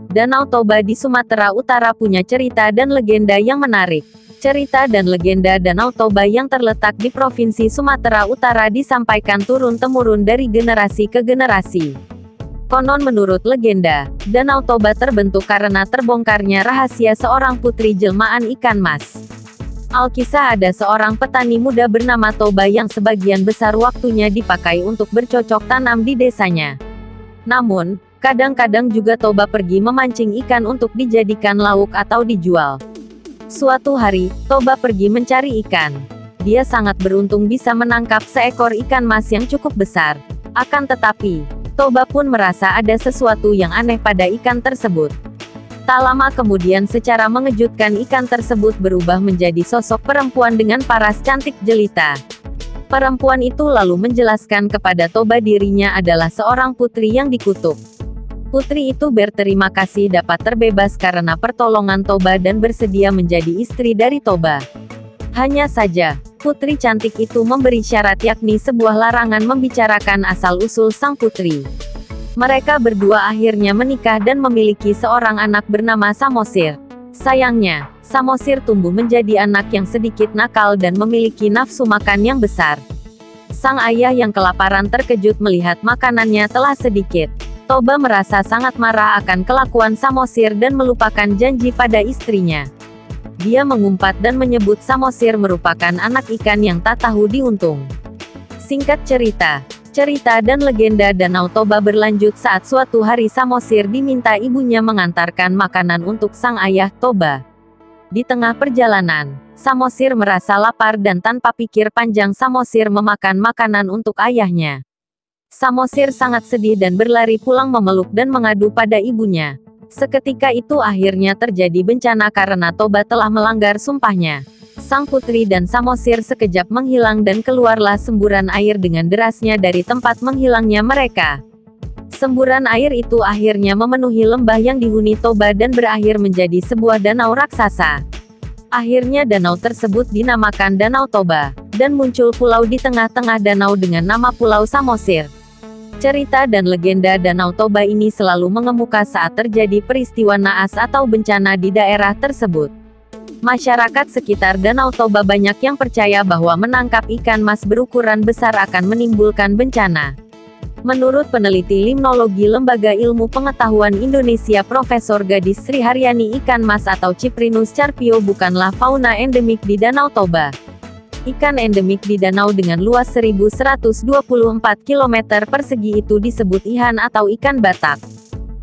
Danau Toba di Sumatera Utara punya cerita dan legenda yang menarik. Cerita dan legenda Danau Toba yang terletak di Provinsi Sumatera Utara disampaikan turun-temurun dari generasi ke generasi. Konon menurut legenda, Danau Toba terbentuk karena terbongkarnya rahasia seorang putri jelmaan ikan mas. Alkisah ada seorang petani muda bernama Toba yang sebagian besar waktunya dipakai untuk bercocok tanam di desanya. Namun, kadang-kadang juga Toba pergi memancing ikan untuk dijadikan lauk atau dijual. Suatu hari, Toba pergi mencari ikan. Dia sangat beruntung bisa menangkap seekor ikan mas yang cukup besar. Akan tetapi, Toba pun merasa ada sesuatu yang aneh pada ikan tersebut. Tak lama kemudian secara mengejutkan ikan tersebut berubah menjadi sosok perempuan dengan paras cantik jelita. Perempuan itu lalu menjelaskan kepada Toba dirinya adalah seorang putri yang dikutuk. Putri itu berterima kasih dapat terbebas karena pertolongan Toba dan bersedia menjadi istri dari Toba. Hanya saja, putri cantik itu memberi syarat yakni sebuah larangan membicarakan asal-usul sang putri. Mereka berdua akhirnya menikah dan memiliki seorang anak bernama Samosir. Sayangnya, Samosir tumbuh menjadi anak yang sedikit nakal dan memiliki nafsu makan yang besar. Sang ayah yang kelaparan terkejut melihat makanannya telah sedikit. Toba merasa sangat marah akan kelakuan Samosir dan melupakan janji pada istrinya. Dia mengumpat dan menyebut Samosir merupakan anak ikan yang tak tahu diuntung. Singkat cerita, cerita dan legenda Danau Toba berlanjut saat suatu hari Samosir diminta ibunya mengantarkan makanan untuk sang ayah, Toba. Di tengah perjalanan, Samosir merasa lapar dan tanpa pikir panjang Samosir memakan makanan untuk ayahnya. Samosir sangat sedih dan berlari pulang memeluk dan mengadu pada ibunya. Seketika itu akhirnya terjadi bencana karena Toba telah melanggar sumpahnya. Sang putri dan Samosir sekejap menghilang dan keluarlah semburan air dengan derasnya dari tempat menghilangnya mereka. Semburan air itu akhirnya memenuhi lembah yang dihuni Toba dan berakhir menjadi sebuah danau raksasa. Akhirnya danau tersebut dinamakan Danau Toba, dan muncul pulau di tengah-tengah danau dengan nama Pulau Samosir. Cerita dan legenda Danau Toba ini selalu mengemuka saat terjadi peristiwa naas atau bencana di daerah tersebut. Masyarakat sekitar Danau Toba banyak yang percaya bahwa menangkap ikan mas berukuran besar akan menimbulkan bencana. Menurut peneliti limnologi Lembaga Ilmu Pengetahuan Indonesia Profesor Gadis Sri Haryani, ikan mas atau Cyprinus carpio bukanlah fauna endemik di Danau Toba. Ikan endemik di danau dengan luas 1124 km persegi itu disebut ihan atau ikan batak.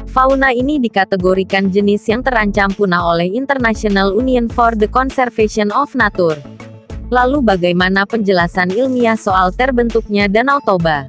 Fauna ini dikategorikan jenis yang terancam punah oleh International Union for the Conservation of Nature. Lalu bagaimana penjelasan ilmiah soal terbentuknya Danau Toba?